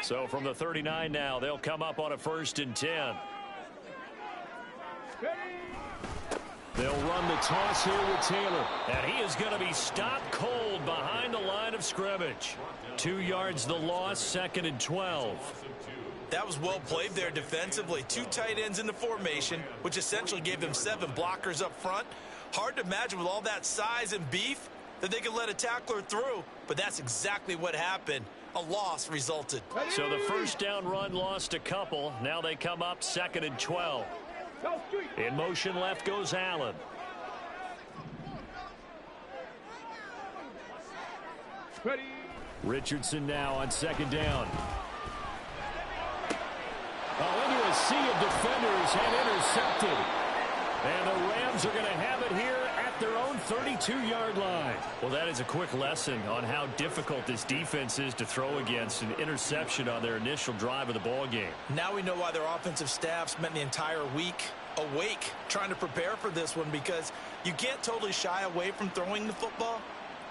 So from the 39 now, they'll come up on a 1st and 10. They'll run the toss here with Taylor. And he is going to be stopped cold behind the line of scrimmage. 2 yards the loss, 2nd and 12. That was well played there defensively. 2 tight ends in the formation, which essentially gave them 7 blockers up front. Hard to imagine with all that size and beef that they could let a tackler through, but that's exactly what happened. A loss resulted. So the first down run lost a couple. Now they come up 2nd and 12. In motion left goes Allen. Richardson now on 2nd down. Into a sea of defenders and intercepted. And the Rams are going to have it here at their own 32-yard line. Well, that is a quick lesson on how difficult this defense is to throw against. An interception on their initial drive of the ball game. Now we know why their offensive staff spent the entire week awake trying to prepare for this one, because you can't totally shy away from throwing the football.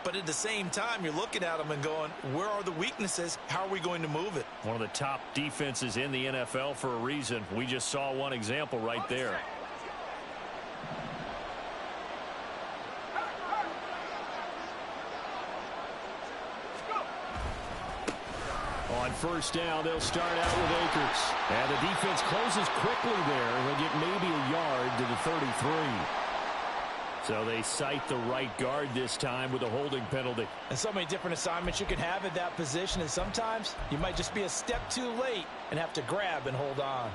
But at the same time, you're looking at them and going, where are the weaknesses? How are we going to move it? One of the top defenses in the NFL for a reason. We just saw one example right there. On 1st down, they'll start out with Akers. And the defense closes quickly there. They'll get maybe a yard to the 33. So they cite the right guard this time with a holding penalty. And so many different assignments you can have at that position, and sometimes you might just be a step too late and have to grab and hold on.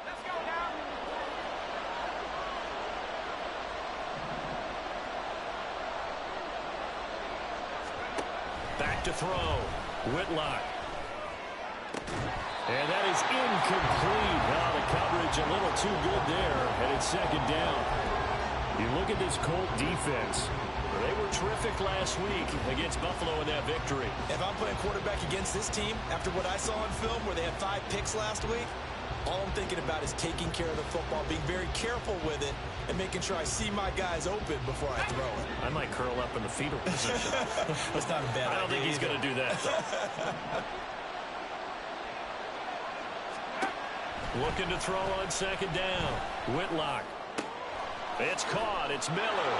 Let's go now. Back to throw. Whitlock. And that is incomplete. Oh, the coverage a little too good there, and it's 2nd down. You look at this Colt defense. They were terrific last week against Buffalo in that victory. If I'm playing quarterback against this team, after what I saw on film where they had 5 picks last week, all I'm thinking about is taking care of the football, being very careful with it, and making sure I see my guys open before I throw it. I might curl up in the fetal position. That's not a bad idea. I don't think he's going to do that, though. Looking to throw on 2nd down. Whitlock. It's caught. It's Miller.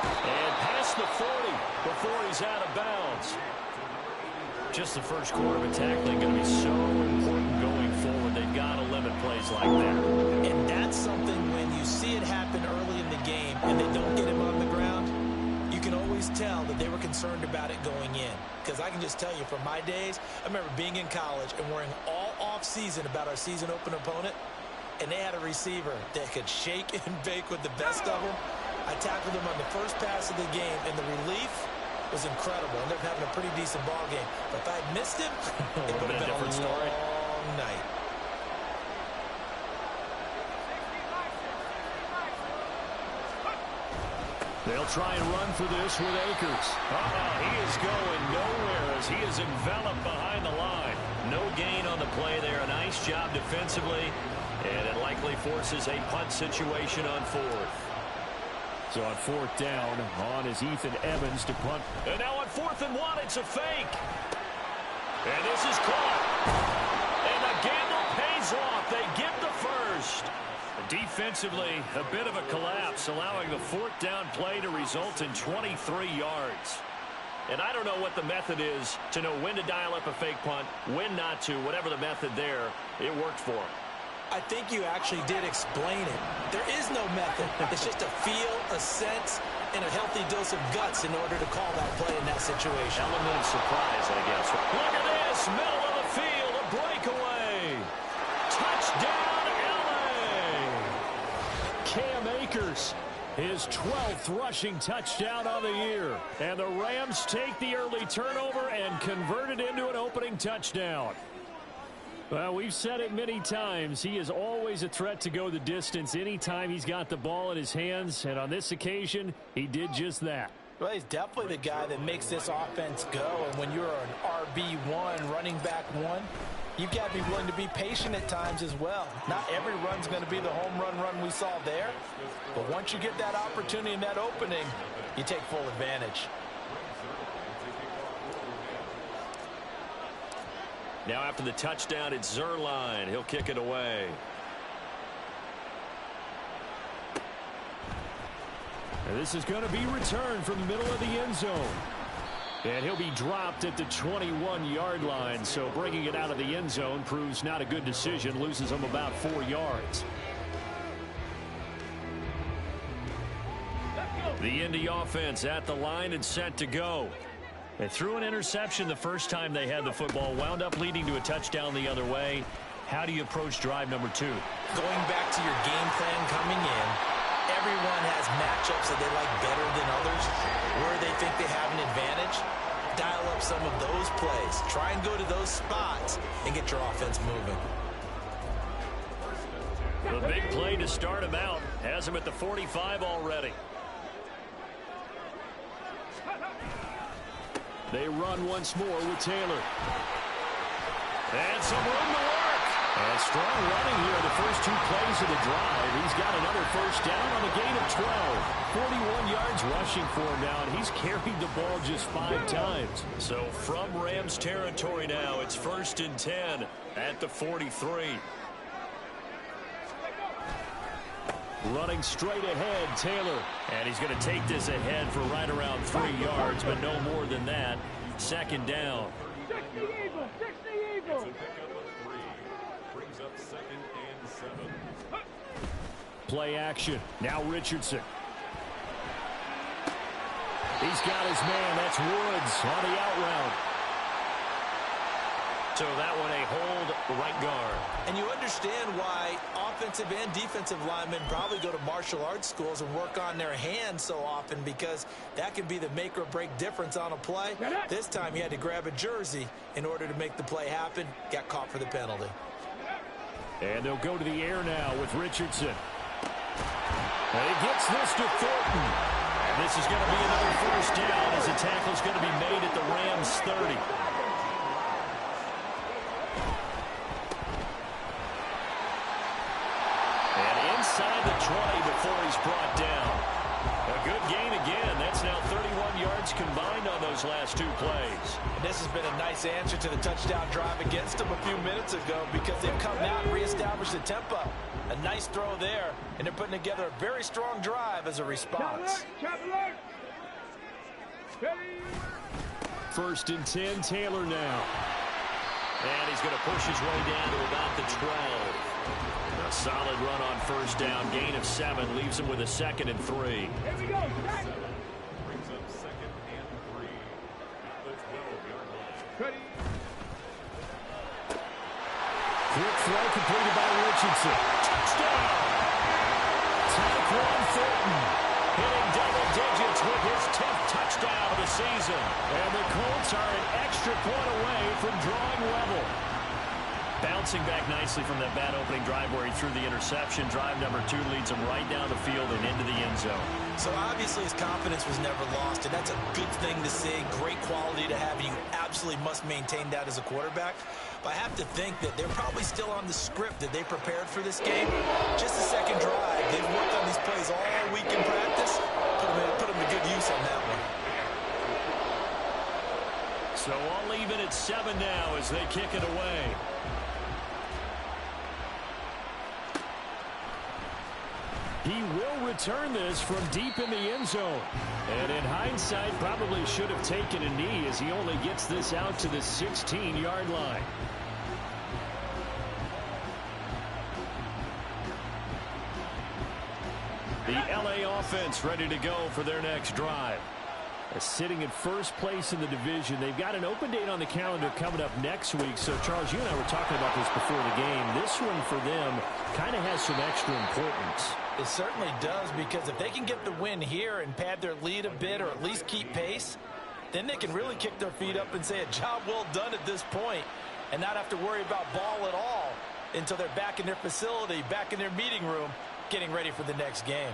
And past the 40 before he's out of bounds. Just the first quarter of tackling going to be so important going forward. They've got to limit plays like that. And that's something when you see it happen early in the game and they don't get him on the ground, you can always tell that they were concerned about it going in. Because I can just tell you from my days, I remember being in college and worrying all off-season about our season opener opponent, and they had a receiver that could shake and bake with the best of them. I tackled him on the first pass of the game, and the relief was incredible. Ended up having a pretty decent ball game. But if I had missed him, it would have been a different story. long night. They'll try and run for this with Akers. He is going nowhere as he is enveloped behind the line. No gain on the play there. A nice job defensively, and it likely forces a punt situation on 4th. So on 4th down, on is Ethan Evans to punt. And now on 4th and 1, it's a fake. And this is caught. And the gamble pays off. They get the first. Defensively, a bit of a collapse, allowing the 4th down play to result in 23 yards. And I don't know what the method is to know when to dial up a fake punt, when not to. Whatever the method there, it worked for him. I think you actually did explain it. There is no method. It's just a feel, a sense, and a healthy dose of guts in order to call that play in that situation. Element of surprise, I guess. Look at this. Middle of the field, a breakaway. Touchdown, L.A. Cam Akers, his 12th rushing touchdown of the year. And the Rams take the early turnover and convert it into an opening touchdown. Well, we've said it many times. He is always a threat to go the distance anytime he's got the ball in his hands. And on this occasion, he did just that. Well, he's definitely the guy that makes this offense go. And when you're an RB1, running back one, You've got to be willing to be patient at times as well. Not every run's going to be the home run we saw there. But once you get that opportunity and that opening, you take full advantage. Now after the touchdown, it's Zerline. He'll kick it away. And this is going to be returned from the middle of the end zone. And he'll be dropped at the 21-yard line. So bringing it out of the end zone proves not a good decision. Loses him about 4 yards. The Indy offense at the line and set to go. They threw an interception the first time they had the football, wound up leading to a touchdown the other way. How do you approach drive number 2? Going back to your game plan coming in, everyone has matchups that they like better than others, where they think they have an advantage. Dial up some of those plays. Try and go to those spots and get your offense moving. The big play to start him out has him at the 45 already. They run once more with Taylor. And some room to work. And strong running here the first 2 plays of the drive. He's got another first down on a gain of 12. 41 yards rushing for him now, and he's carried the ball just 5 times. So from Rams territory now, it's 1st and 10 at the 43. Running straight ahead, Taylor. And he's going to take this ahead for right around 3 yards, but no more than that. 2nd down. Play action. Now Richardson. He's got his man. That's Woods on the out route. So that one a hold right guard. And you understand why offensive and defensive linemen probably go to martial arts schools and work on their hands so often, because that can be the make or break difference on a play. This time he had to grab a jersey in order to make the play happen. Got caught for the penalty. And they'll go to the air now with Richardson. And he gets this to Thornton. And this is going to be another first down as the tackle's going to be made at the Rams 30. Inside the 20 before he's brought down. A good gain again. That's now 31 yards combined on those last 2 plays. And this has been a nice answer to the touchdown drive against them a few minutes ago, because they've come out and reestablished the tempo. A nice throw there, and they're putting together a very strong drive as a response. 1st and 10, Taylor now. And he's going to push his way down to about the 12. A solid run on first down. Gain of 7 leaves him with a 2nd and 3. Here we go. Brings up 2nd and 3 at the 12-yard line. Ready. Quick throw completed by Richardson. Touchdown! Tyquan Thornton hitting double digits with his 10th touchdown of the season. And the Colts are an extra point away from drawing level. Bouncing back nicely from that bad opening drive where he threw the interception. Drive number 2 leads him right down the field and into the end zone. So obviously his confidence was never lost, and that's a good thing to see. Great quality to have. You absolutely must maintain that as a quarterback. But I have to think that they're probably still on the script that they prepared for this game. Just the second drive. They've worked on these plays all week in practice. Put them to good use on that one. So I'll leave it at 7 now as they kick it away. He will return this from deep in the end zone. And in hindsight, probably should have taken a knee, as he only gets this out to the 16-yard line. The LA offense ready to go for their next drive. Sitting in first place in the division. They've got an open date on the calendar coming up next week. So, Charles, you and I were talking about this before the game. This one for them kind of has some extra importance. It certainly does, because if they can get the win here and pad their lead a bit, or at least keep pace, then they can really kick their feet up and say a job well done at this point, and not have to worry about ball at all until they're back in their facility, back in their meeting room, getting ready for the next game.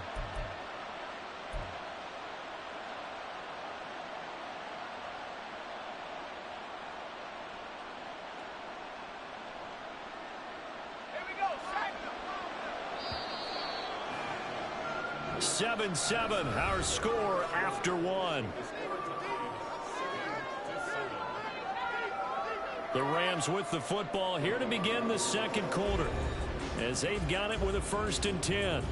7-7, our score after one. The Rams with the football here to begin the second quarter, as they've got it with a 1st and 10.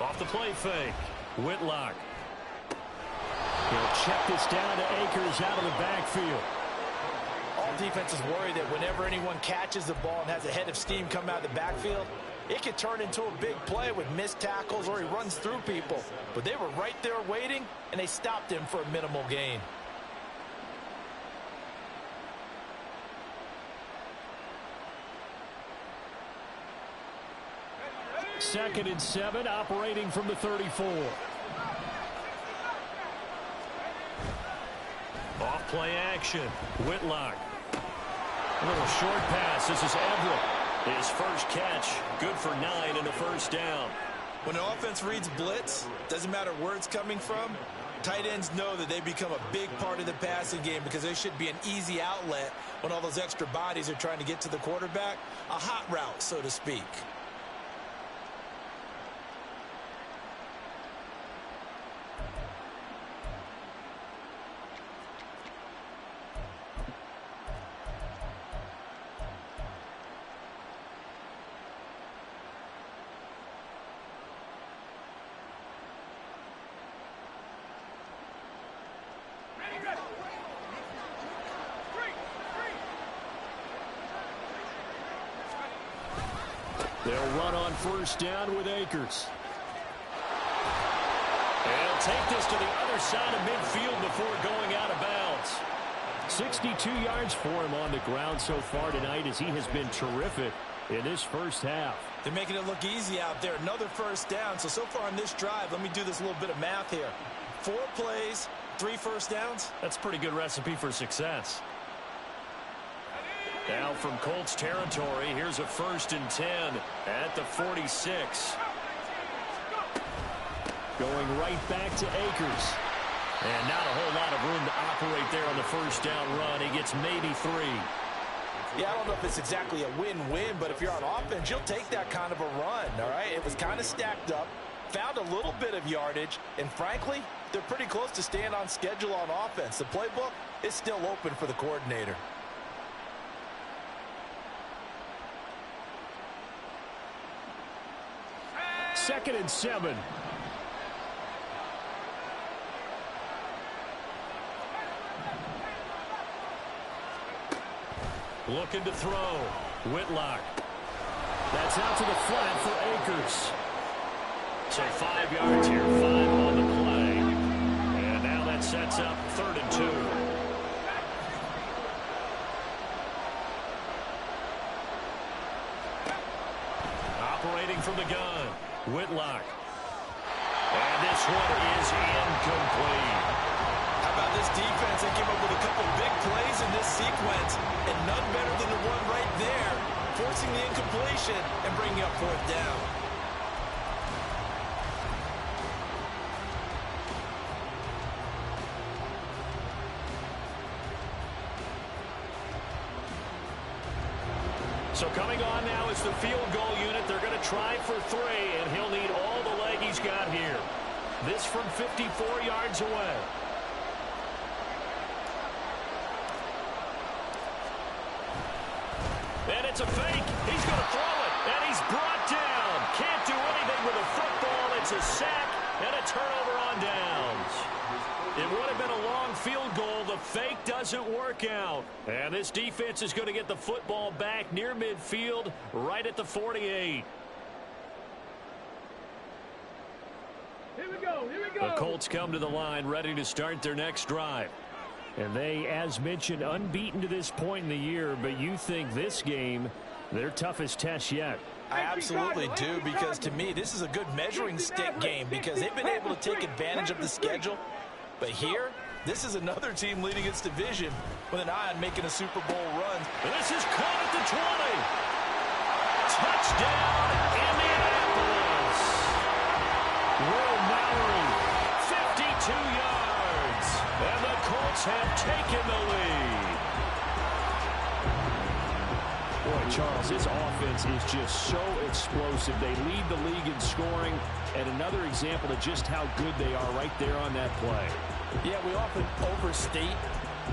Off the play fake, Whitlock. He'll check this down to Akers out of the backfield. All defenses worry that whenever anyone catches the ball and has a head of steam come out of the backfield, it could turn into a big play with missed tackles or he runs through people. But they were right there waiting, and they stopped him for a minimal gain. Second and 7, operating from the 34. Off play action, Whitlock. A little short pass. This is Everett. His first catch, good for 9 and a 1st down. When the offense reads blitz, doesn't matter where it's coming from, tight ends know that they become a big part of the passing game because they should be an easy outlet when all those extra bodies are trying to get to the quarterback. A hot route, so to speak. They'll run on 1st down with Akers. They'll take this to the other side of midfield before going out of bounds. 62 yards for him on the ground so far tonight, as he has been terrific in this first half. They're making it look easy out there. Another 1st down. So far on this drive, let me do this little bit of math here. 4 plays, 3 1st downs. That's a pretty good recipe for success. Now from Colts territory, here's a 1st and 10 at the 46. Going right back to Akers. And not a whole lot of room to operate there on the 1st down run. He gets maybe 3. Yeah, I don't know if it's exactly a win-win, but if you're on offense, you'll take that kind of a run, all right? It was kind of stacked up, found a little bit of yardage, and frankly, they're pretty close to staying on schedule on offense. The playbook is still open for the coordinator. Second and 7. Looking to throw. Whitlock. That's out to the flat for Akers. So 5 yards here, 5 on the play. And now that sets up 3rd and 2. Operating from the gun, Whitlock. And this one is incomplete. How about this defense? They came up with a couple big plays in this sequence, and none better than the one right there, forcing the incompletion and bringing up 4th down. So coming on now is the field goal unit. They're going to try for 3, and he'll need all the leg he's got here. This from 54 yards away. And it's a fake. He's going to throw it, and he's brought down. Can't do anything with a football. It's a sack and a turnover on downs. It would have been a long field goal. The fake doesn't work out. And this defense is going to get the football back near midfield, right at the 48. Here we go. The Colts come to the line, ready to start their next drive. And they, as mentioned, unbeaten to this point in the year, but you think this game, their toughest test yet. I absolutely do, because to me, this is a good measuring stick game because they've been able to take advantage of the schedule. But here, This is another team leading its division with an eye on making a Super Bowl run. And this is caught at the 20. Touchdown, Indianapolis. Will Mallory, 52 yards. And the Colts have taken the lead. Boy, Charles, this offense is just so explosive. They lead the league in scoring, and another example of just how good they are right there on that play. Yeah, we often overstate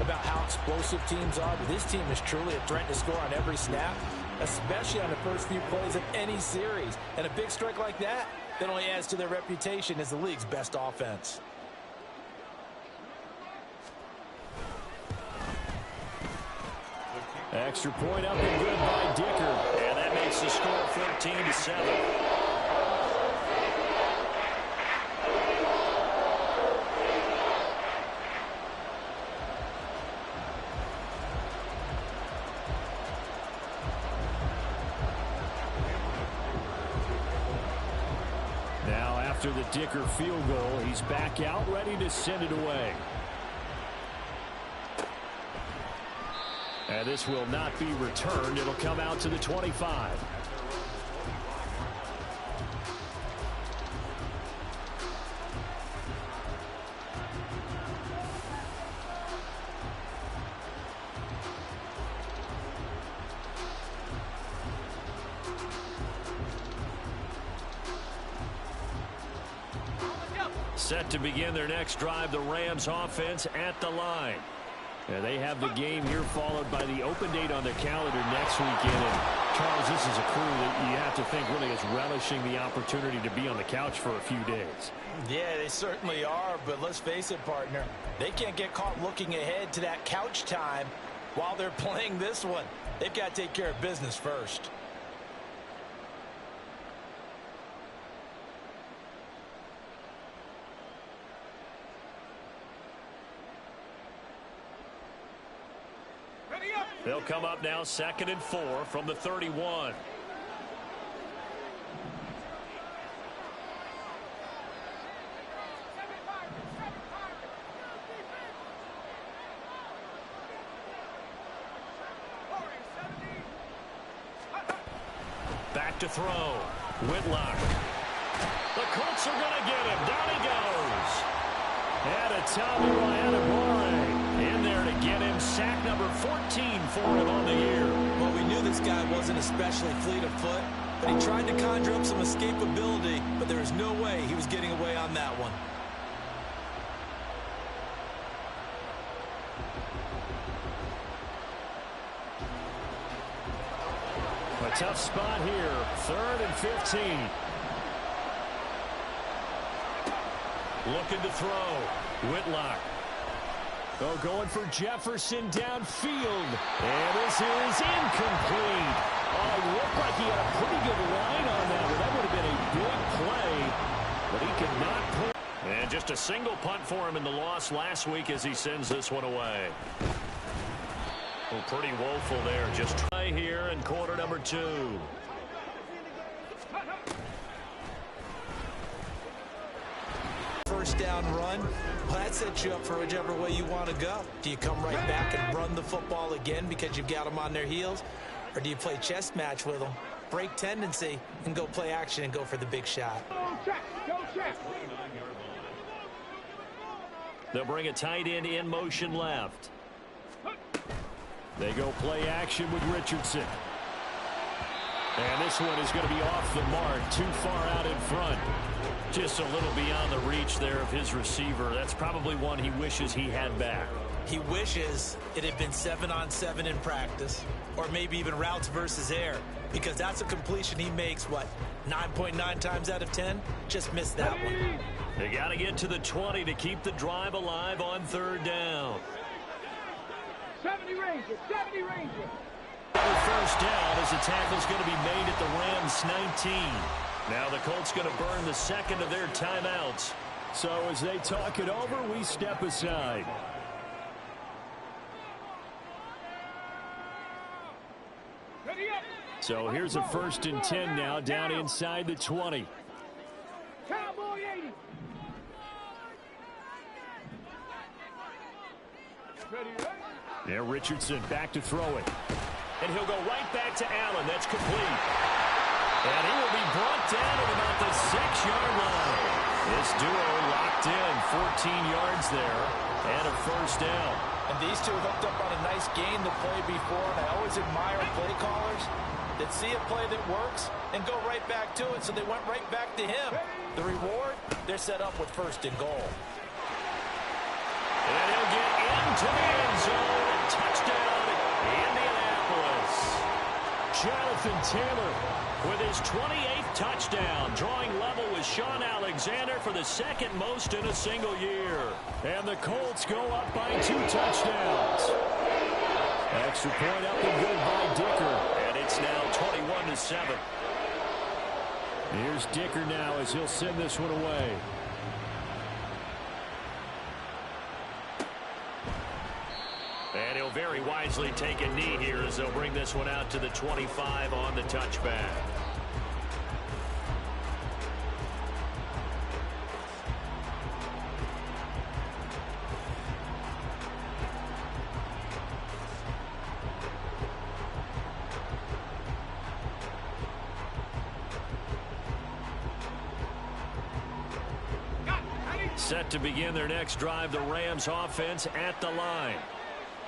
about how explosive teams are, but this team is truly a threat to score on every snap, especially on the first few plays of any series. And a big strike like that only adds to their reputation as the league's best offense. Extra point up and good by Dicker. And that makes the score 14-7. Now after the Dicker field goal, he's back out ready to send it away. And this will not be returned. It'll come out to the 25. Set to begin their next drive, the Rams offense at the line. Yeah, they have the game here followed by the open date on their calendar next weekend. And Charles, this is a crew that you have to think really is relishing the opportunity to be on the couch for a few days. Yeah, they certainly are, but let's face it, partner. They can't get caught looking ahead to that couch time while they're playing this one. They've got to take care of business first. They'll come up now 2nd and 4 from the 31. Back to throw. Whitlock. The Colts are going to get him. Down he goes. And a Tommy Ryan in there to get him. Sack number 14 for him on the year. Well, we knew this guy wasn't especially fleet of foot, but he tried to conjure up some escapability, but there was no way he was getting away on that one. A tough spot here. 3rd and 15. Looking to throw. Whitlock. Oh, going for Jefferson downfield. And this is incomplete. Oh, it looked like he had a pretty good line on that one. That would have been a big play, but he could not pull. And just a single punt for him in the loss last week as he sends this one away. Oh, pretty woeful there. Just try here in quarter number 2. First down run, well, that sets you up for whichever way you want to go. Do you come right back and run the football again because you've got them on their heels? Or do you play chess match with them, break tendency, and go play action and go for the big shot? They'll bring a tight end in motion left. They go play action with Richardson. And this one is going to be off the mark, too far out in front. Just a little beyond the reach there of his receiver. That's probably one he wishes he had back. He wishes it had been 7-on-7 in practice, or maybe even routes versus air, because that's a completion he makes, what, 9.9 times out of 10? Just missed that one. They got to get to the 20 to keep the drive alive on 3rd down. 70 Ranger, 70 Ranger. First down as the tackle's going to be made at the Rams 19. Now the Colts going to burn the second of their timeouts. So as they talk it over, we step aside. So here's a 1st and 10 now down inside the 20. Cowboy 80. There, Richardson back to throw it. And he'll go right back to Allen. That's complete. And he will be brought down at about the 6-yard line. This duo locked in, 14 yards there, and a first down. And these two hooked up on a nice gain the play before, and I always admire play callers that see a play that works and go right back to it, so they went right back to him. The reward, they're set up with 1st and goal. And he'll get into the end zone. Touchdown, Indianapolis. Jonathan Taylor with his 28th touchdown, drawing level with Sean Alexander for the 2nd most in a single year. And the Colts go up by 2 touchdowns. Extra point up and good by Dicker. And it's now 21-7. Here's Dicker now as he'll send this one away. And he'll very wisely take a knee here as they'll bring this one out to the 25 on the touchback. Set to begin their next drive, the Rams offense at the line.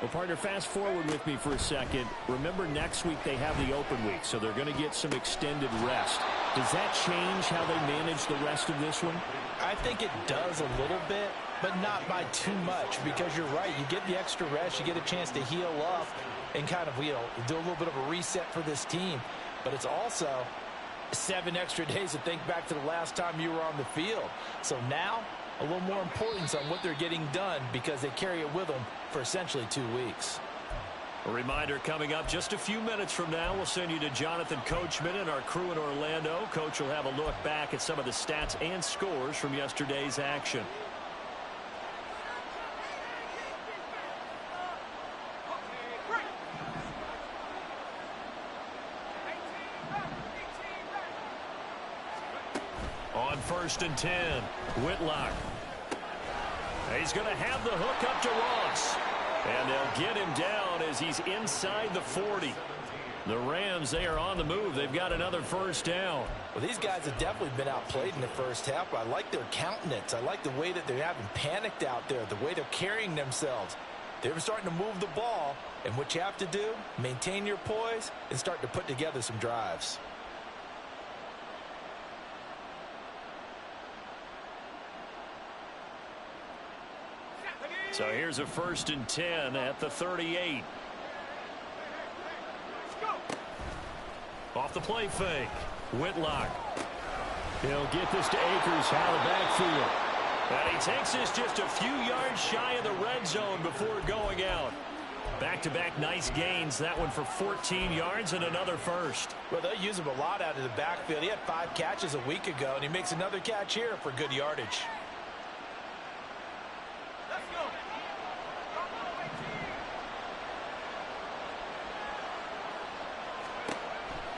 Well, partner, fast forward with me for a second. Remember, next week they have the open week, so they're going to get some extended rest. Does that change how they manage the rest of this one? I think it does a little bit, but not by too much, because you're right. You get the extra rest, you get a chance to heal up and kind of, do a little bit of a reset for this team. But it's also 7 extra days to think back to the last time you were on the field. So now, a little more importance on what they're getting done because they carry it with them for essentially 2 weeks. A reminder coming up just a few minutes from now. We'll send you to Jonathan Coachman and our crew in Orlando. Coach will have a look back at some of the stats and scores from yesterday's action. On 1st and 10, Whitlock. He's going to have the hook up to Ross. And they'll get him down as he's inside the 40. The Rams, they are on the move. They've got another first down. Well, these guys have definitely been outplayed in the first half. I like their countenance. I like the way that they're having panicked out there, the way they're carrying themselves. They're starting to move the ball. And what you have to do, maintain your poise and start to put together some drives. So here's a 1st and 10 at the 38. Off the play fake. Whitlock. He'll get this to Akers out of the backfield. And he takes this just a few yards shy of the red zone before going out. Back-to-back nice gains. That one for 14 yards and another first. Well, they'll use him a lot out of the backfield. He had 5 catches a week ago, and he makes another catch here for good yardage.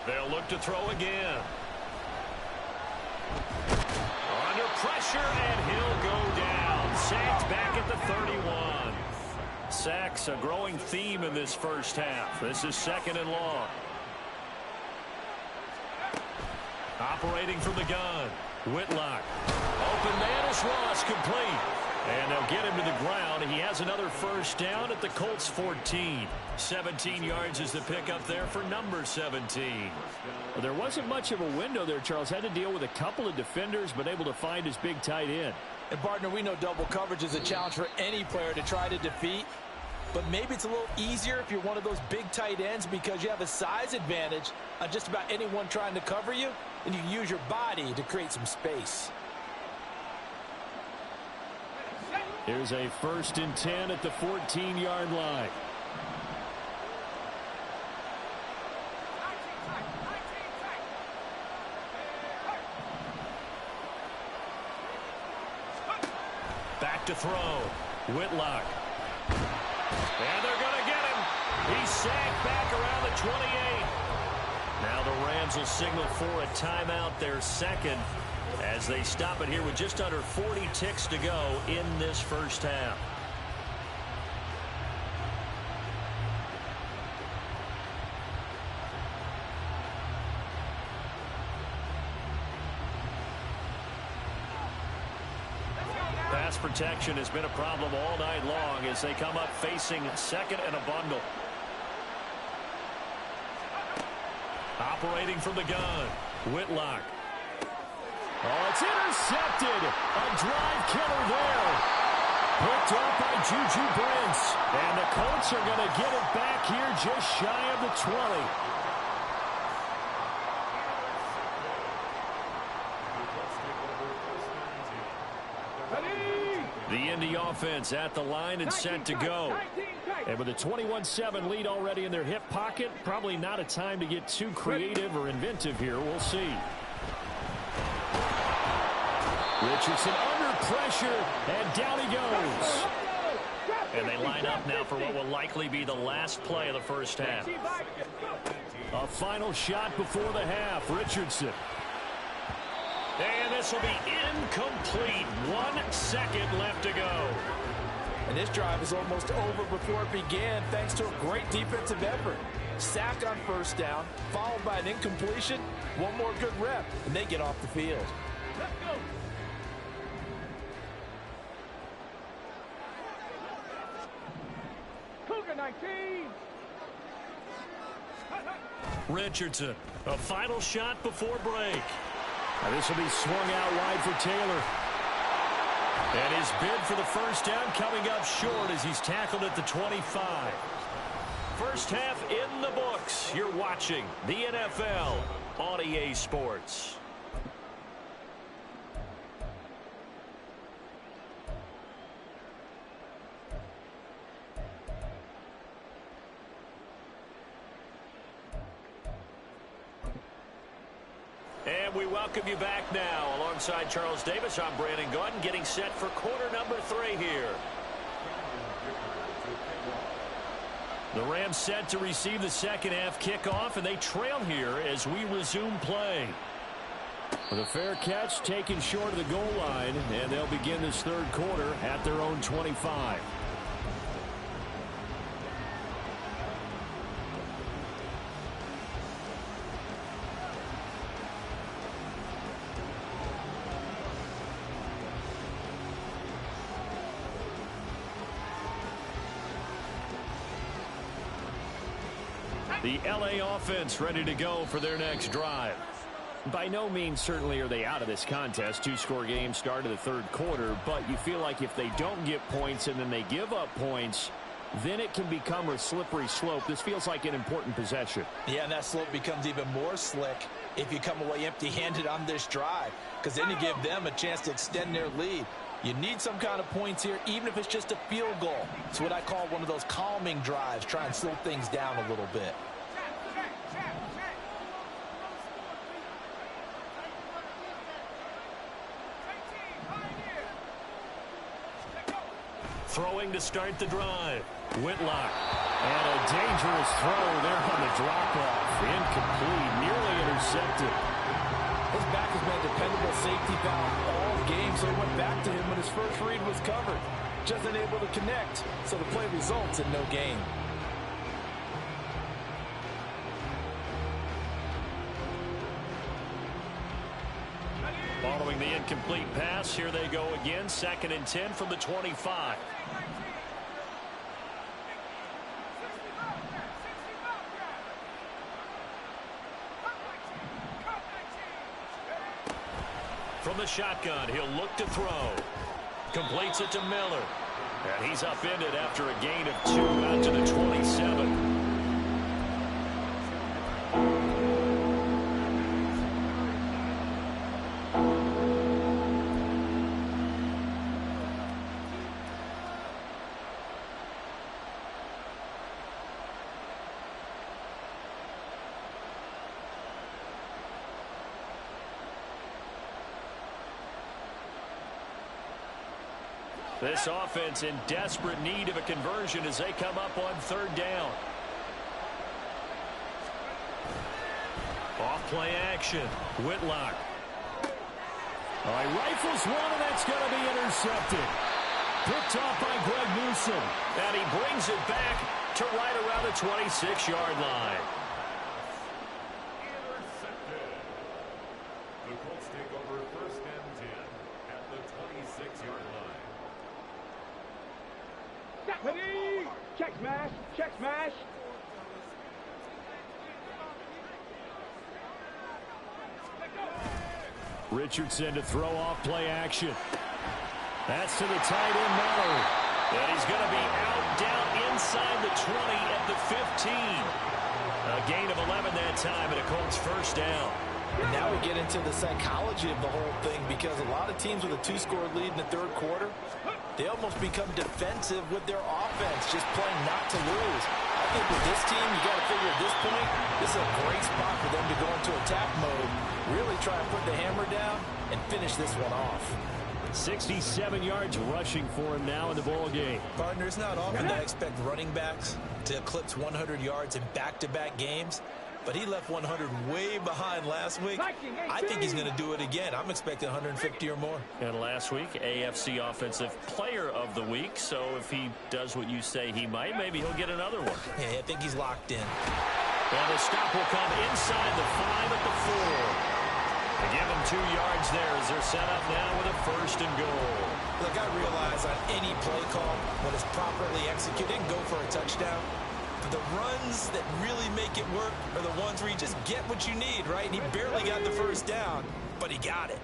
They'll look to throw again. Under pressure, and he'll go down. Sacked back at the 31. Sacks, a growing theme in this first half. This is 2nd and long. Operating from the gun. Whitlock. Open man is Ross, complete. And they'll get him to the ground. He has another first down at the Colts 14. 17 yards is the pickup there for number 17. Well, there wasn't much of a window there, Charles. Had to deal with a couple of defenders, but able to find his big tight end. And, partner, we know double coverage is a challenge for any player to try to defeat. But maybe it's a little easier if you're one of those big tight ends because you have a size advantage on just about anyone trying to cover you, and you can use your body to create some space. Here's a 1st and 10 at the 14-yard line. Back to throw. Whitlock. And they're going to get him. He's sacked back around the 28. Now the Rams will signal for a timeout, their 2nd, as they stop it here with just under 40 ticks to go in this first half. pass protection has been a problem all night long as they come up facing second and a bundle. Operating from the gun, Whitlock. Oh, it's intercepted. A drive killer there. Picked off by Juju Brents. And the Colts are going to get it back here just shy of the 20. The Indy offense at the line and set to go. And with a 21-7 lead already in their hip pocket, probably not a time to get too creative or inventive here. We'll see. Richardson under pressure, and down he goes. And they line up now for what will likely be the last play of the first half. A final shot before the half, Richardson. And this will be incomplete. 1 second left to go. And this drive is almost over before it began thanks to a great defensive effort. Sack on first down, followed by an incompletion. One more good rep, and they get off the field. Let's go. Cougar 19. Richardson, a final shot before break. Now this will be swung out wide for Taylor. And his bid for the first down coming up short as he's tackled at the 25. First half in the books. You're watching the NFL on EA Sports. And we welcome you back now. Alongside Charles Davis, I'm Brandon Gaudin, getting set for quarter number 3 here. The Rams set to receive the second half kickoff, and they trail here as we resume play. With a fair catch taken short of the goal line, and they'll begin this third quarter at their own 25. The LA offense ready to go for their next drive. By no means certainly are they out of this contest. 2-score game start of the third quarter, but you feel like if they don't get points and then they give up points, then it can become a slippery slope. This feels like an important possession. Yeah, and that slope becomes even more slick if you come away empty-handed on this drive, because then you give them a chance to extend their lead. You need some kind of points here, even if it's just a field goal. It's what I call one of those calming drives, try and slow things down a little bit. Throwing to start the drive. Whitlock. And a dangerous throw there on the drop-off. Incomplete. Nearly intercepted. His back has been a dependable safety valve all game, so he went back to him when his first read was covered. Just unable to connect, so the play results in no gain. Following the incomplete pass, here they go again. 2nd and 10 from the 25. From the shotgun, he'll look to throw. Completes it to Miller. And he's upended after a gain of 2 out to the 27. This offense in desperate need of a conversion as they come up on 3rd down. Off play action. Whitlock. All right, rifles one, and that's going to be intercepted. Picked off by Greg Newsome. And he brings it back to right around the 26-yard line. Intercepted. The Colts take over 1st and 10 at the 26-yard line. Ready? Check smash. Check smash. Richardson to throw off play action. That's to the tight end, Mallory. And he's going to be out down inside the 20 at the 15. A gain of 11 that time and a Colts first down. And now we get into the psychology of the whole thing, because a lot of teams with a 2-score lead in the third quarter, they almost become defensive with their offense, just playing not to lose. I think with this team, you got to figure at this point, this is a great spot for them to go into attack mode, really try and put the hammer down and finish this one off. 67 yards rushing for him now in the ball game. Partner, it's not often that I expect running backs to eclipse 100 yards in back-to-back games, but he left 100 way behind last week. I think he's going to do it again. I'm expecting 150 or more. And last week, AFC Offensive Player of the Week. So if he does what you say he might, maybe he'll get another one. Yeah, I think he's locked in. And the stop will come inside the 5 at the 4. They give him 2 yards there as they're set up now with a first and goal. Look, I realize on any play call, when it's properly executed, go for a touchdown. But the runs that really make it work are the ones where you just get what you need, right? And he barely got the first down, but he got it.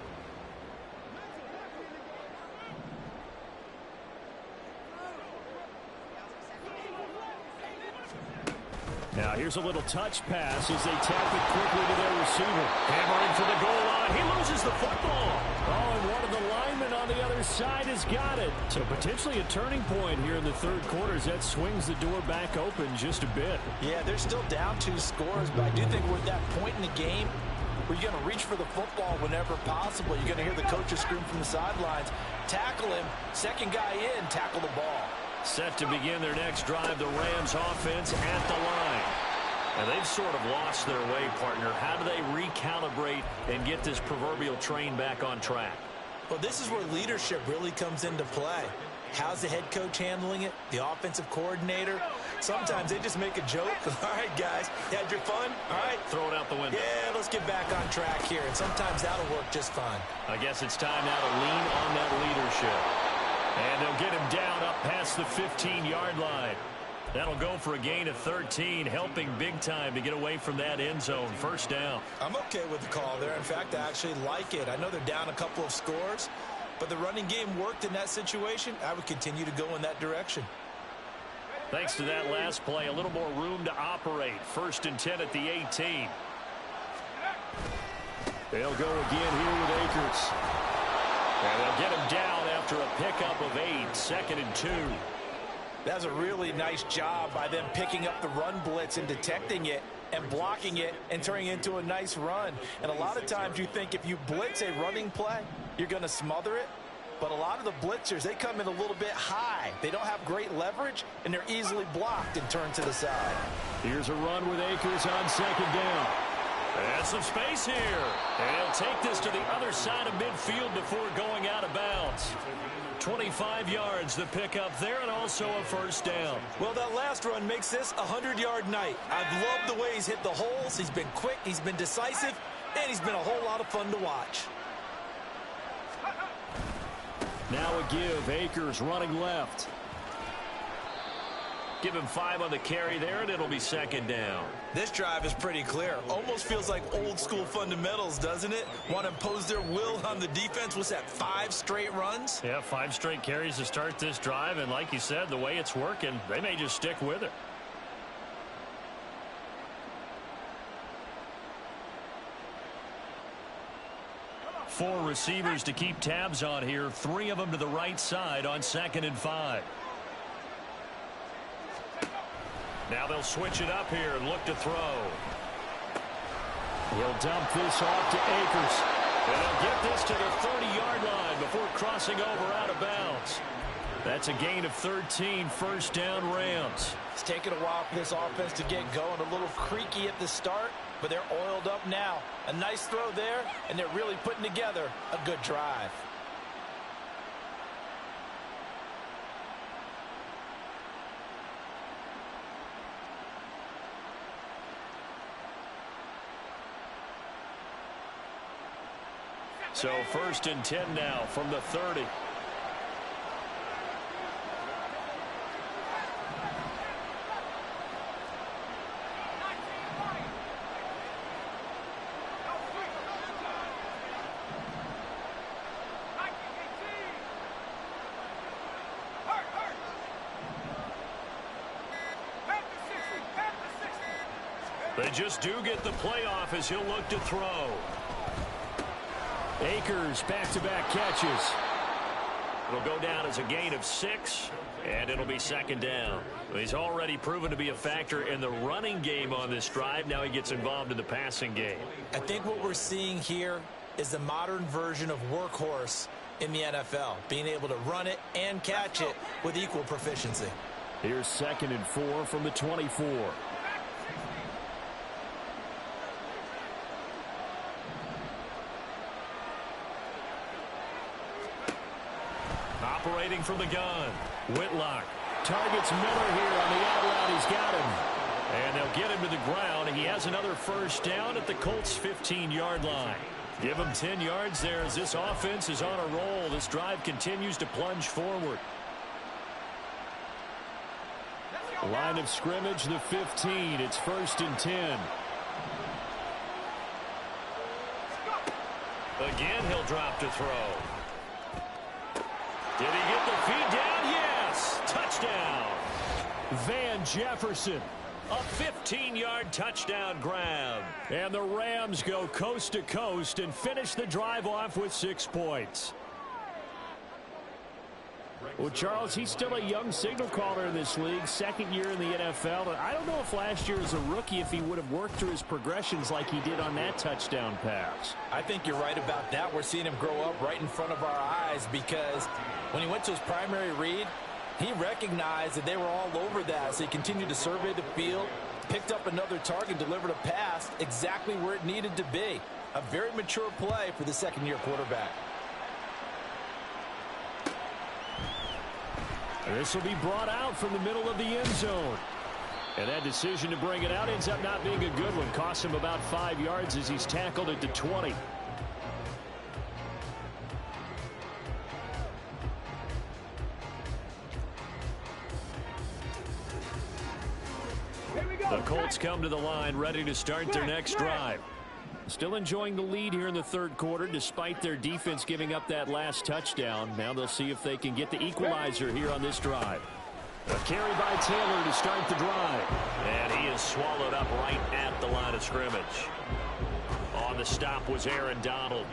Now here's a little touch pass as they tap it quickly to their receiver. Hammering for the goal line. He loses the football. Oh, and one of the linemen on the other side has got it. So potentially a turning point here in the third quarter as that swings the door back open just a bit. Yeah, they're still down 2 scores, but I do think we're at that point in the game where you're going to reach for the football whenever possible. You're going to hear the coaches scream from the sidelines. Tackle him. Second guy in, tackle the ball. Set to begin their next drive, the Rams offense at the line. And they've sort of lost their way, partner. How do they recalibrate and get this proverbial train back on track? Well, this is where leadership really comes into play. How's the head coach handling it? The offensive coordinator? Sometimes they just make a joke. All right, guys, you had your fun? All right. Throw it out the window. Yeah, let's get back on track here. And sometimes that'll work just fine. I guess it's time now to lean on that leadership. And they'll get him down up past the 15-yard line. That'll go for a gain of 13, helping big time to get away from that end zone. First down. I'm okay with the call there. In fact, I actually like it. I know they're down a couple of scores, but the running game worked in that situation. I would continue to go in that direction. Thanks to that last play, a little more room to operate. First and 10 at the 18. They'll go again here with Akers. And they'll get him down after a pickup of 8, second and 2. That's a really nice job by them picking up the run blitz and detecting it and blocking it and turning it into a nice run. And a lot of times you think if you blitz a running play, you're going to smother it. But a lot of the blitzers, they come in a little bit high. They don't have great leverage, and they're easily blocked and turned to the side. Here's a run with Akers on second down. And some space here. And he'll take this to the other side of midfield before going out of bounds. 25 yards the pickup there, and also a first down. Well, that last run makes this a 100-yard night. I've loved the way he's hit the holes. He's been quick, he's been decisive, and he's been a whole lot of fun to watch. Now a give. Akers running left. Give him 5 on the carry there, and it'll be second down. This drive is pretty clear. Almost feels like old-school fundamentals, doesn't it? Want to impose their will on the defense. What's that, 5 straight runs? Yeah, 5 straight carries to start this drive, and like you said, the way it's working, they may just stick with it. Four receivers to keep tabs on here. 3 of them to the right side on second and 5. Now they'll switch it up here and look to throw. He'll dump this off to Akers. And they'll get this to the 30-yard line before crossing over out of bounds. That's a gain of 13, first down Rams. It's taken a while for this offense to get going. A little creaky at the start, but they're oiled up now. A nice throw there, and they're really putting together a good drive. So first and 10 now from the 30. They just do get the playoff as he'll look to throw. Akers back-to-back catches. It'll go down as a gain of 6, and it'll be second down. He's already proven to be a factor in the running game on this drive. Now he gets involved in the passing game. I think what we're seeing here is the modern version of workhorse in the NFL, being able to run it and catch it with equal proficiency. Here's 2nd and 4 from the 24. Operating from the gun, Whitlock. Targets Miller here on the out route. He's got him. And they'll get him to the ground. He has another first down at the Colts' 15-yard line. Give him 10 yards there as this offense is on a roll. This drive continues to plunge forward. Line of scrimmage, the 15. It's 1st and 10. Again, he'll drop to throw. Did he get the feed down? Yes! Touchdown! Van Jefferson. A 15-yard touchdown grab. And the Rams go coast to coast and finish the drive off with 6 points. Well, Charles, he's still a young signal caller in this league, 2nd year in the NFL. And I don't know if last year as a rookie if he would have worked through his progressions like he did on that touchdown pass. I think you're right about that. We're seeing him grow up right in front of our eyes because when he went to his primary read, he recognized that they were all over that, so he continued to survey the field, picked up another target, delivered a pass exactly where it needed to be. A very mature play for the 2nd-year quarterback. This will be brought out from the middle of the end zone. And that decision to bring it out ends up not being a good one. Costs him about 5 yards as he's tackled at the 20. The Colts come to the line ready to start their next drive. Still enjoying the lead here in the 3rd quarter despite their defense giving up that last touchdown. Now they'll see if they can get the equalizer here on this drive. A carry by Taylor to start the drive. And he is swallowed up right at the line of scrimmage. On the stop was Aaron Donald.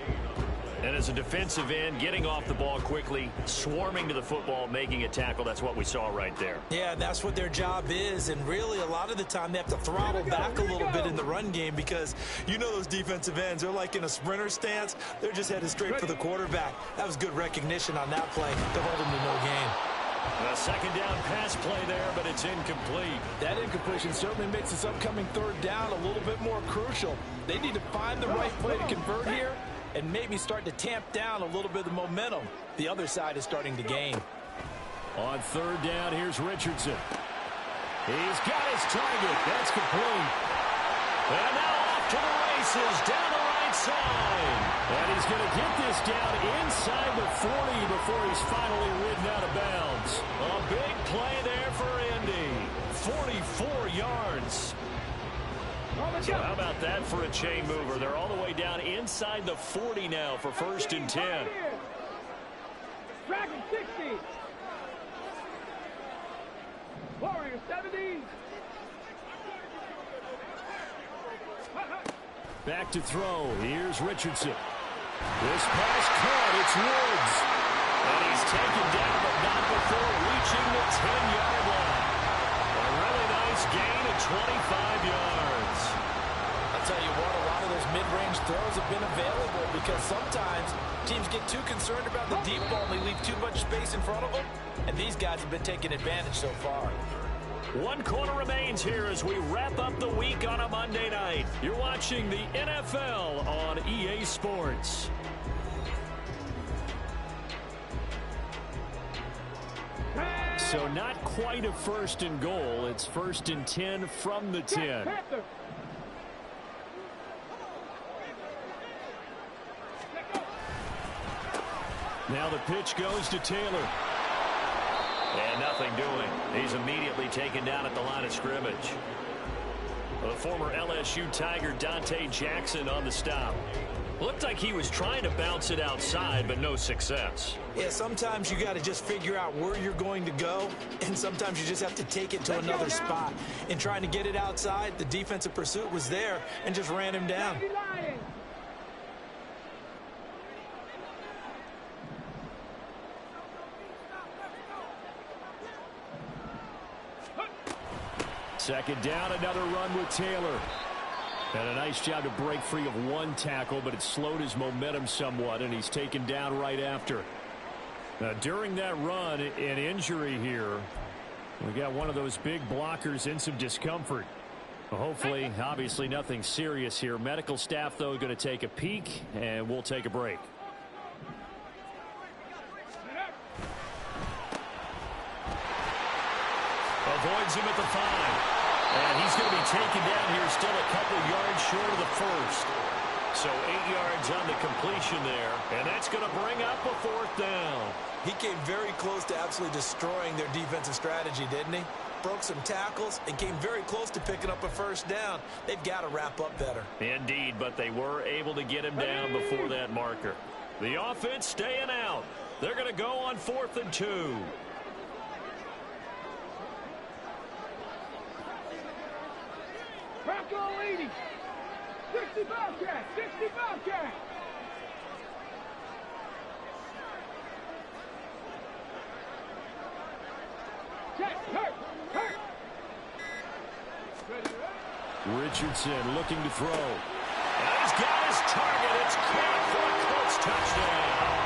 And as a defensive end, getting off the ball quickly, swarming to the football, making a tackle, that's what we saw right there. Yeah, that's what their job is, and really a lot of the time they have to throttle back a little bit in the run game because you know those defensive ends, they're like in a sprinter stance. They're just headed straight for the quarterback. That was good recognition on that play to hold him to no gain. A 2nd down pass play there, but it's incomplete. That incompletion certainly makes this upcoming 3rd down a little bit more crucial. They need to find the right play to convert here and maybe start to tamp down a little bit of the momentum the other side is starting to gain. On 3rd down, here's Richardson. He's got his target. That's complete. And now off to the races down the right side. And he's going to get this down inside the 40 before he's finally ridden out of bounds. A big play there for Indy. 44 yards. So how about that for a chain mover? They're all the way down inside the 40 now for 1st and 10. Dragon 60. Warrior 70. Back to throw. Here's Richardson. This pass caught. It's Woods. And he's taken down, but not before reaching the 10-yard line. A really nice gain of 25 yards. I'll tell you what, a lot of those mid-range throws have been available because sometimes teams get too concerned about the deep ball and they leave too much space in front of them, and these guys have been taking advantage so far. 1 quarter remains here as we wrap up the week on a Monday night. You're watching the NFL on EA Sports. So not quite a 1st and goal. It's 1st and 10 from the 10. Now the pitch goes to Taylor. And nothing doing. He's immediately taken down at the line of scrimmage. The former LSU Tiger Dante Jackson on the stop. Looked like he was trying to bounce it outside, but no success. Yeah, sometimes you got to just figure out where you're going to go, and sometimes you just have to take it to another spot. In trying to get it outside, the defensive pursuit was there and just ran him down. Second down, another run with Taylor. And a nice job to break free of one tackle, but it slowed his momentum somewhat, and he's taken down right after. Now, during that run, an injury here. We got one of those big blockers in some discomfort. Well, hopefully, obviously nothing serious here. Medical staff, though, going to take a peek, and we'll take a break. Avoids him at the 5. And he's going to be taken down here, still a couple yards short of the first. So 8 yards on the completion there. And that's going to bring up a 4th down. He came very close to absolutely destroying their defensive strategy, didn't he? Broke some tackles and came very close to picking up a 1st down. They've got to wrap up better. Indeed, but they were able to get him down before that marker. The offense staying out. They're going to go on 4th and 2. Bronco 80. 60 Bobcat. 60 Bobcat. Check. Hurt. Richardson looking to throw. And he's got his target. It's caught for a Colts touchdown.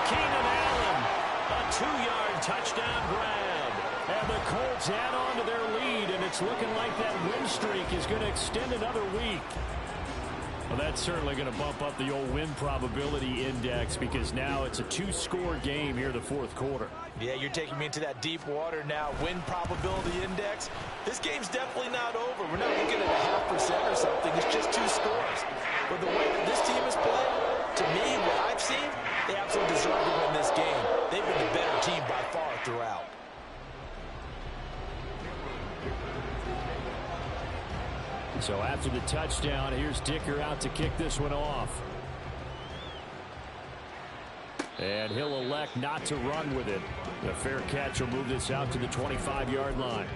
Keenan Allen, a 2-yard touchdown grab. And the Colts add on to their lead, and it's looking like that win streak is going to extend another week. Well, that's certainly going to bump up the old win probability index because now it's a 2-score game here in the 4th quarter. Yeah, you're taking me into that deep water now. Win probability index. This game's definitely not over. We're not looking at a 0.5% or something. It's just 2 scores. But the way that this team has played, to me, what I've seen, they absolutely deserve to win this game. They've been the better team by far throughout. So after the touchdown, here's Dicker out to kick this one off. And he'll elect not to run with it. The fair catch will move this out to the 25-yard line.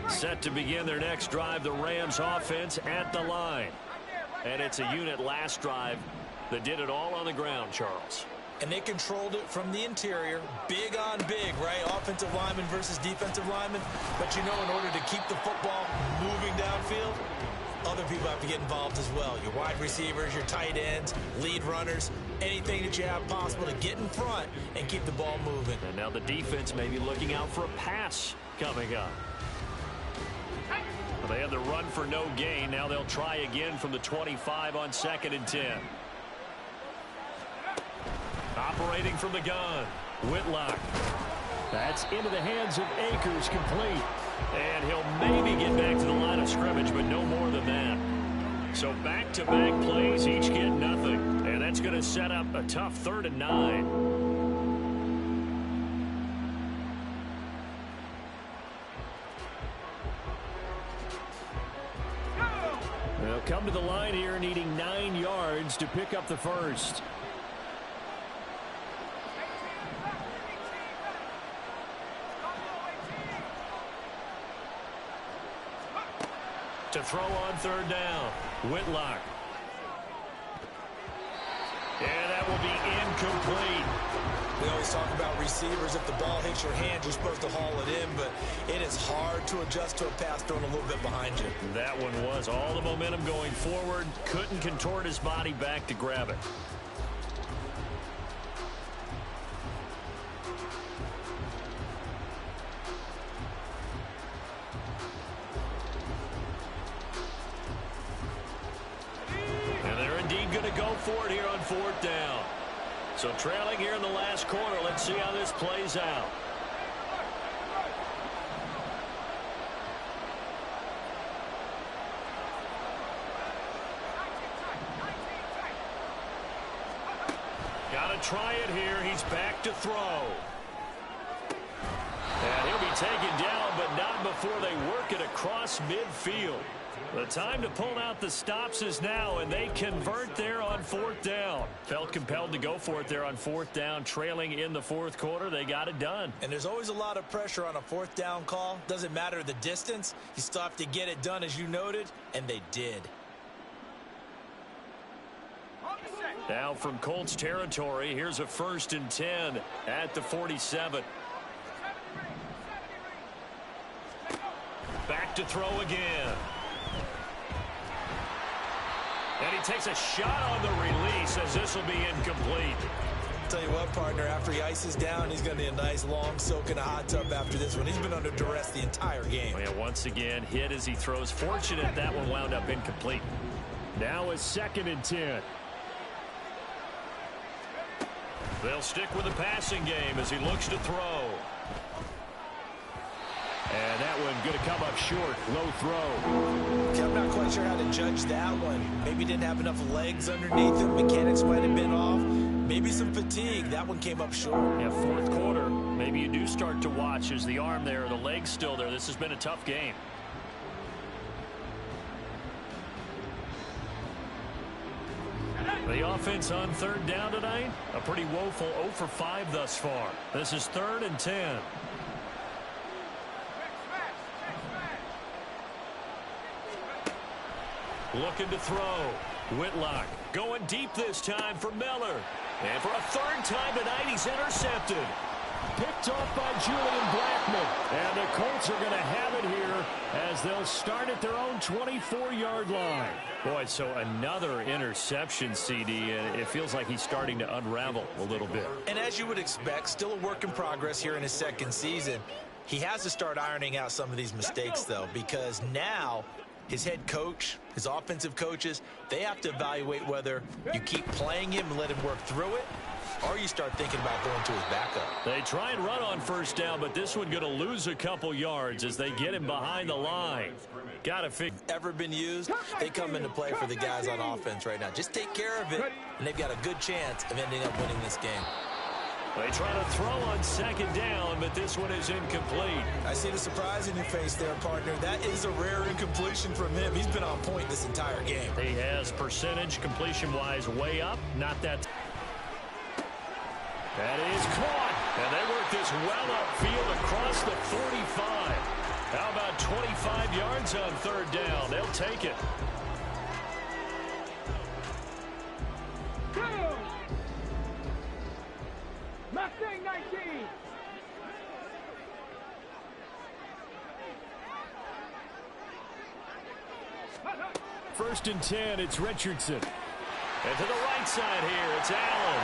Set to begin their next drive, the Rams offense at the line. And it's a unit last drive that did it all on the ground, Charles. And they controlled it from the interior, big on big, right? Offensive lineman versus defensive lineman. But you know, in order to keep the football moving downfield, other people have to get involved as well. Your wide receivers, your tight ends, lead runners, anything that you have possible to get in front and keep the ball moving. And now the defense may be looking out for a pass coming up. Well, they had the run for no gain. Now they'll try again from the 25 on 2nd and 10. Operating from the gun, Whitlock. That's into the hands of Akers, complete. And he'll maybe get back to the line of scrimmage, but no more than that. So back-to-back plays, each get nothing. And that's going to set up a tough 3rd and 9. They'll come to the line here needing 9 yards to pick up the first. To throw on 3rd down, Whitlock. And that will be incomplete. We always talk about receivers. If the ball hits your hand, you're supposed to haul it in, but it is hard to adjust to a pass thrown a little bit behind you. That one was all the momentum going forward. Couldn't contort his body back to grab it. And they're indeed going to go for it here on 4th down. So trailing here in the last quarter. Let's see how this plays out. Got to try it here. He's back to throw. And he'll be taken down, but not before they work it across midfield. The time to pull out the stops is now, and they convert there on fourth down. Felt compelled to go for it there on fourth down, trailing in the fourth quarter. They got it done. And there's always a lot of pressure on a fourth down call. Doesn't matter the distance. You still have to get it done, as you noted, and they did. Now from Colts territory, here's a 1st and 10 at the 47. Back to throw again. And he takes a shot on the release as this will be incomplete. Tell you what, partner, after he ices down, he's going to need a nice long soak in a hot tub after this one. He's been under duress the entire game. Oh, yeah, once again, hit as he throws. Fortunate that one wound up incomplete. Now a 2nd and 10. They'll stick with the passing game as he looks to throw. And that one going to come up short. Low throw. Okay, I'm not quite sure how to judge that one. Maybe didn't have enough legs underneath him. Mechanics might have been off. Maybe some fatigue. That one came up short. Yeah, fourth quarter. Maybe you do start to watch as the arm there, the leg's still there. This has been a tough game. The offense on 3rd down tonight, a pretty woeful 0 for 5 thus far. This is 3rd and 10. Looking to throw. Whitlock going deep this time for Miller. And for a 3rd time tonight, he's intercepted. Picked off by Julian Blackman. And the Colts are going to have it here as they'll start at their own 24-yard line. Boy, so another interception, CD, and it feels like he's starting to unravel a little bit. And as you would expect, still a work in progress here in his 2nd season. He has to start ironing out some of these mistakes, though, because now his head coach, his offensive coaches, they have to evaluate whether you keep playing him and let him work through it, or you start thinking about going to his backup. They try and run on 1st down, but this one going to lose a couple yards as they get him behind the line. Got to figure. Ever been used, they come into play for the guys on offense right now. Just take care of it, and they've got a good chance of ending up winning this game. They try to throw on 2nd down, but this one is incomplete. I see the surprise in your face there, partner. That is a rare incompletion from him. He's been on point this entire game. He has percentage completion-wise way up. Not that. That is caught. And they work this well upfield across the 45. How about 25 yards on 3rd down? They'll take it. Mustang 19. First and 10, it's Richardson. And to the right side here, it's Allen.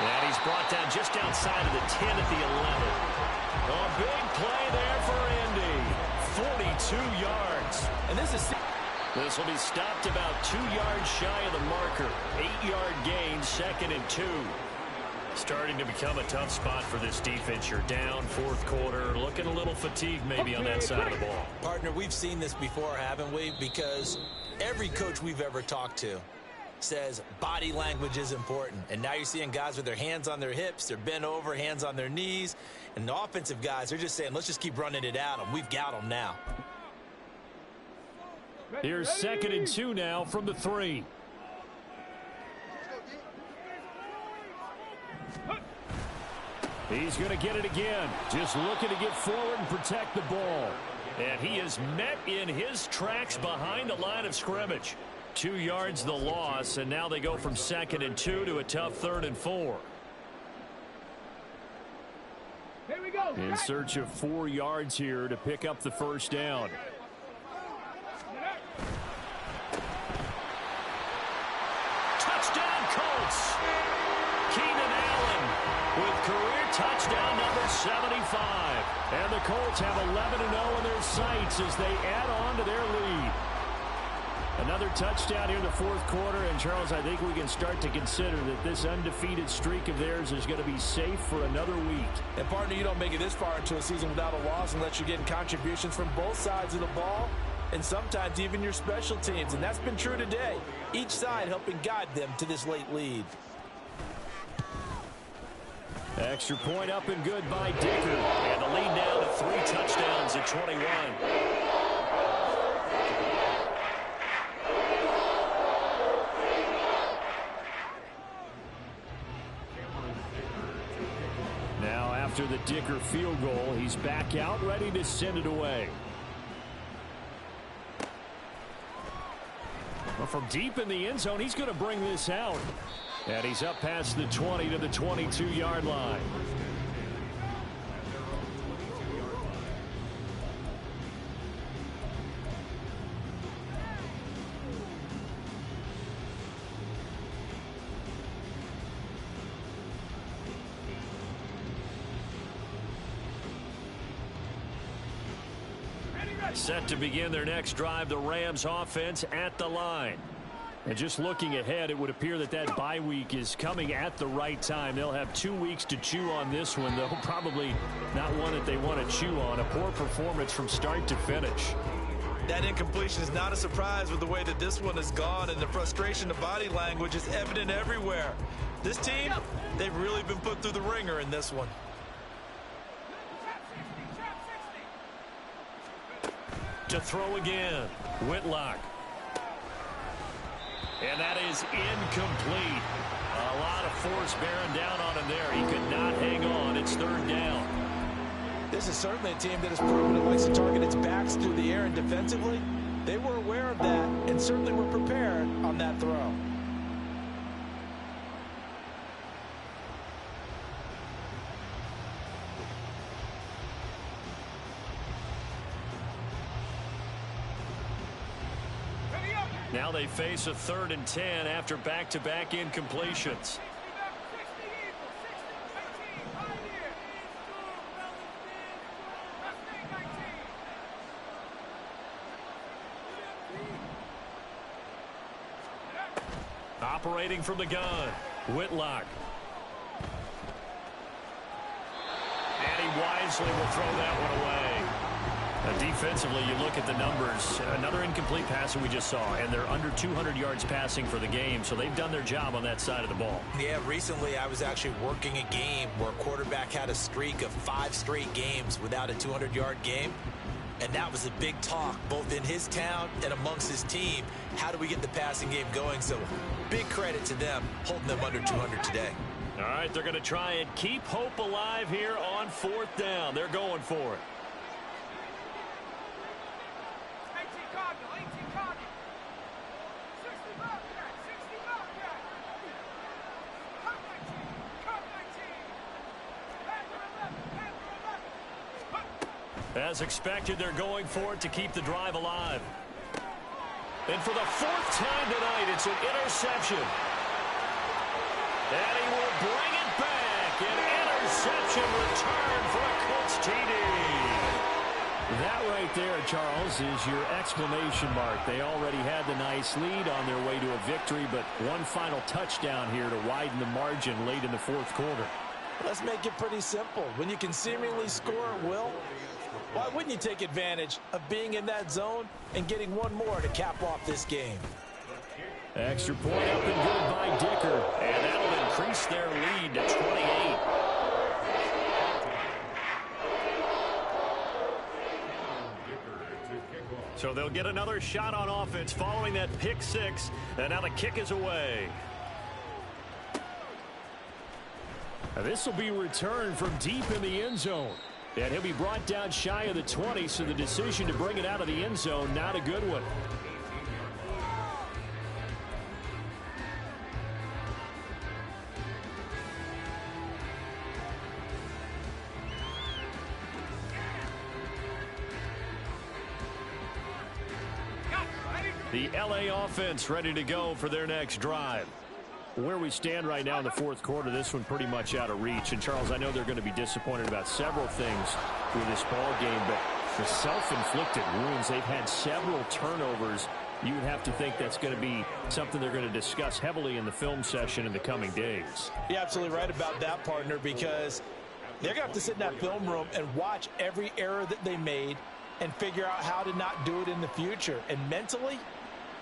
And he's brought down just outside of the 10 at the 11. A big play there for Indy. 42 yards. And This will be stopped about 2 yards shy of the marker. 8-yard gain, 2nd and 2. Starting to become a tough spot for this defense. You're down 4th quarter, looking a little fatigued maybe on that side of the ball. Partner, we've seen this before, haven't we? Because every coach we've ever talked to says body language is important. And now you're seeing guys with their hands on their hips, they're bent over, hands on their knees. And the offensive guys, they're just saying, let's just keep running it at them. We've got them now. Here's 2nd and 2 now from the 3. He's going to get it again. Just looking to get forward and protect the ball. And he is met in his tracks behind the line of scrimmage. 2 yards the loss, and now they go from 2nd and 2 to a tough 3rd and 4. Here we go. In search of 4 yards here to pick up the 1st down. Touchdown Colts. Keenan Allen with career touchdown number 75. And the Colts have 11-0 in their sights as they add on to their lead. Another touchdown here in the fourth quarter. And, Charles, I think we can start to consider that this undefeated streak of theirs is going to be safe for another week. And, partner, you don't make it this far into a season without a loss unless you're getting contributions from both sides of the ball and sometimes even your special teams. And that's been true today. Each side helping guide them to this late lead. Extra point up and good by Dicker. And the lead now to 3 touchdowns at 21. Now after the Dicker field goal, he's back out ready to send it away. Well, from deep in the end zone, he's going to bring this out. And he's up past the 20 to the 22-yard line. Set to begin their next drive, the Rams offense at the line. And just looking ahead, it would appear that that bye week is coming at the right time. They'll have 2 weeks to chew on this one, though probably not one that they want to chew on. A poor performance from start to finish. That incompletion is not a surprise with the way that this one has gone, and the frustration of body language is evident everywhere. This team, they've really been put through the ringer in this one. To throw again, Whitlock. And that is incomplete. A lot of force bearing down on him there. He could not hang on. It's 3rd down. This is certainly a team that has proven it likes to target its backs through the air, and defensively, they were aware of that and certainly were prepared on that throw. Now they face a 3rd and 10 after back-to-back incompletions. Operating from the gun, Whitlock. And he wisely will throw that one away. Defensively, you look at the numbers. Another incomplete pass that we just saw, and they're under 200 yards passing for the game, so they've done their job on that side of the ball. Yeah, recently I was actually working a game where a quarterback had a streak of 5 straight games without a 200-yard game, and that was a big talk, both in his town and amongst his team. How do we get the passing game going? So big credit to them holding them under 200 today. All right, they're going to try and keep hope alive here on 4th down. They're going for it. As expected, they're going for it to keep the drive alive. And for the 4th time tonight, it's an interception. And he will bring it back. An interception return for a Colts TD. That right there, Charles, is your exclamation mark. They already had the nice lead on their way to a victory, but one final touchdown here to widen the margin late in the 4th quarter. Let's make it pretty simple. When you can seemingly score at will, why wouldn't you take advantage of being in that zone and getting one more to cap off this game? Extra point up and good by Dicker. And that'll increase their lead to 28. So they'll get another shot on offense following that pick 6. And now the kick is away. Now this will be returned from deep in the end zone. And he'll be brought down shy of the 20, so the decision to bring it out of the end zone, not a good one. The LA offense ready to go for their next drive. Where we stand right now in the 4th quarter, this one pretty much out of reach. And, Charles, I know they're going to be disappointed about several things with this ball game, but the self-inflicted wounds, they've had several turnovers you would have to think that's going to be something they're going to discuss heavily in the film session in the coming days. You're absolutely right about that, partner, because they're going to have to sit in that film room and watch every error that they made and figure out how to not do it in the future. And mentally,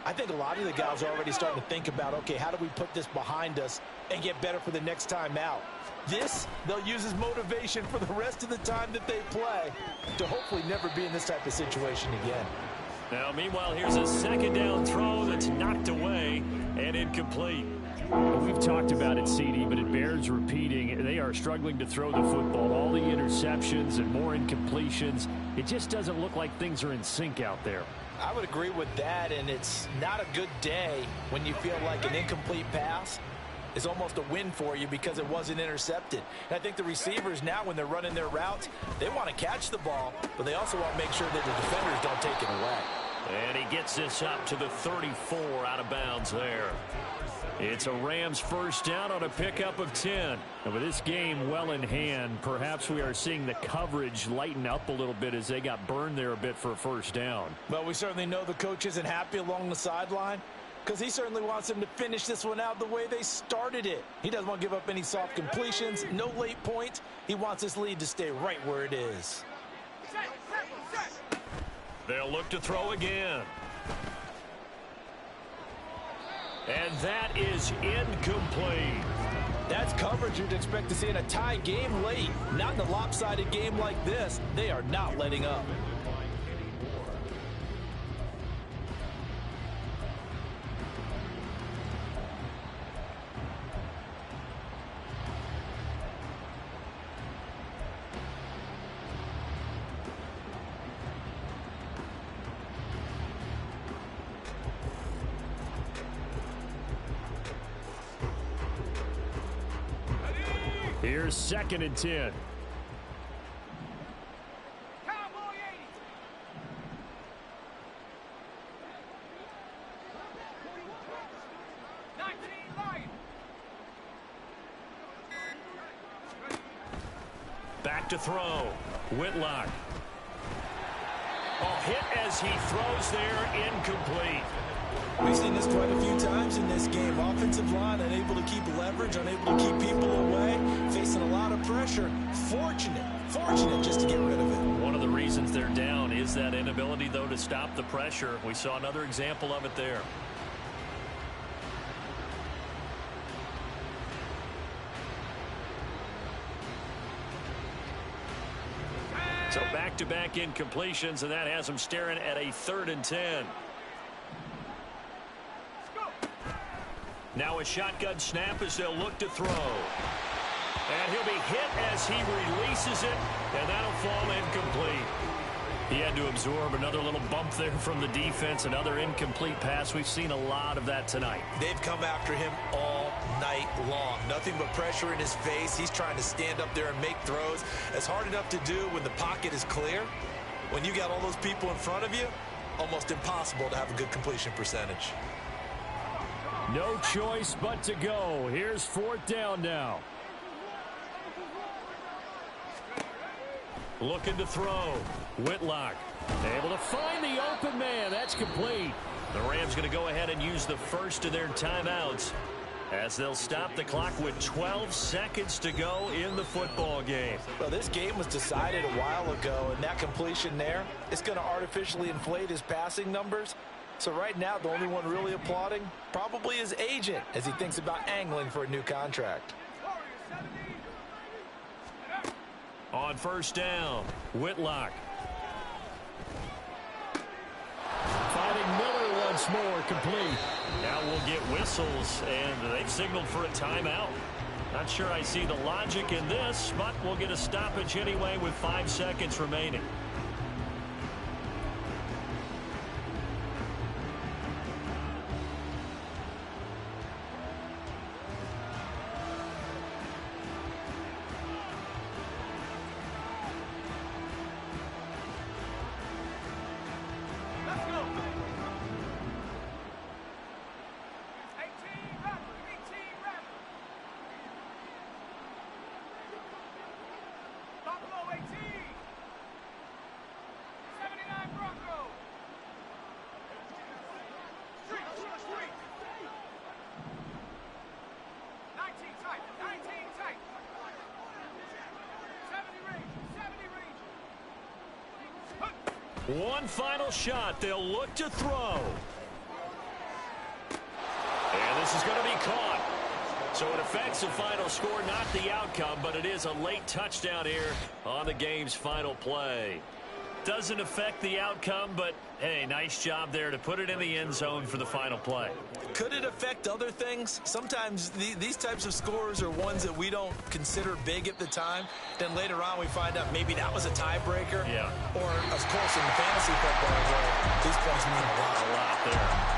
I think a lot of the guys are already starting to think about, okay, how do we put this behind us and get better for the next time out? This, they'll use as motivation for the rest of the time that they play to hopefully never be in this type of situation again. Now, meanwhile, here's a second down throw that's knocked away and incomplete. We've talked about it, CD, but it bears repeating. They are struggling to throw the football. All the interceptions and more incompletions. It just doesn't look like things are in sync out there. I would agree with that, and it's not a good day when you feel like an incomplete pass is almost a win for you because it wasn't intercepted. And I think the receivers now, when they're running their routes, they want to catch the ball, but they also want to make sure that the defenders don't take it away. And he gets this up to the 34 out of bounds there. It's a Rams first down on a pickup of 10. And with this game well in hand, perhaps we are seeing the coverage lighten up a little bit as they got burned there a bit for a first down. Well, we certainly know the coach isn't happy along the sideline because he certainly wants them to finish this one out the way they started it. He doesn't want to give up any soft completions, no late points. He wants this lead to stay right where it is. They'll look to throw again. And that is incomplete. That's coverage you'd expect to see in a tie game late. Not in a lopsided game like this. They are not letting up. Here's second and 10. Cowboy 80. Back to throw. Whitlock. Oh, hit as he throws there, incomplete. We've seen this quite a few times in this game. Offensive line unable to keep leverage, unable to keep people away, facing a lot of pressure. Fortunate just to get rid of it. One of the reasons they're down is that inability, though, to stop the pressure. We saw another example of it there. So back-to-back incompletions, and that has them staring at a 3rd and 10. Now a shotgun snap as they'll look to throw. And he'll be hit as he releases it, and that'll fall incomplete. He had to absorb another little bump there from the defense, another incomplete pass. We've seen a lot of that tonight. They've come after him all night long. Nothing but pressure in his face. He's trying to stand up there and make throws. It's hard enough to do when the pocket is clear. When you got all those people in front of you, almost impossible to have a good completion percentage. No choice but to go. Here's 4th down now. Looking to throw. Whitlock able to find the open man. That's complete. The Rams going to go ahead and use the first of their timeouts as they'll stop the clock with 12 seconds to go in the football game. Well, this game was decided a while ago, and that completion there is going to artificially inflate his passing numbers. So right now, the only one really applauding probably his agent as he thinks about angling for a new contract. On 1st down, Whitlock. Finding Miller once more, complete. Now we'll get whistles, and they've signaled for a timeout. Not sure I see the logic in this, but we'll get a stoppage anyway with 5 seconds remaining. One final shot. They'll look to throw. And this is going to be caught. So it affects the final score, not the outcome, but it is a late touchdown here on the game's final play. Doesn't affect the outcome, but, hey, nice job there to put it in the end zone for the final play. Could it affect other things? Sometimes these types of scores are ones that we don't consider big at the time. Then later on we find out maybe that was a tiebreaker. Yeah. Or, of course, in the fantasy football world, these points mean a lot. A lot there.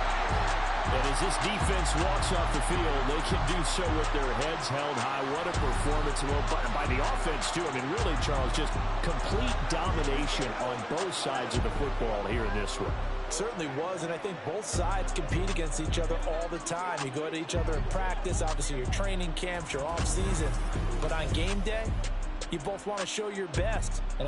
And as this defense walks off the field, they can do so with their heads held high. What a performance by the offense, too. I mean, really, Charles, just complete domination on both sides of the football here in this one. Certainly was, and I think both sides compete against each other all the time. You go at each other in practice, obviously your training camps, your off season. But on game day, you both want to show your best. And